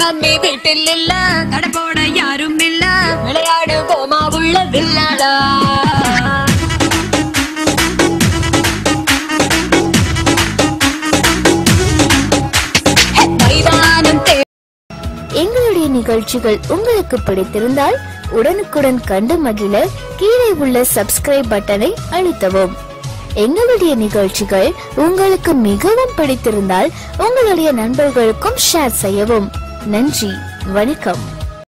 Mummy வீட்டில் இல்ல, கடை போட யாரும் இல்ல, விளையாடு கோமா உள்ள வில்லாடா. எங்களுடைய நிகழ்ச்சிகள் உங்களுக்கு பிடித்திருந்தால் உடனுக்குடன் கண்டு மகிழ கீழே உள்ள சப்ஸ்கிரைப் பட்டனை அழுத்தவும். எங்களுடைய நிகழ்ச்சிகள் உங்களுக்கு மிகவும் பிடித்திருந்தால் உங்களுடைய நண்பர்களுக்கும் ஷேர் செய்யவும். நன்றி, வணக்கம்.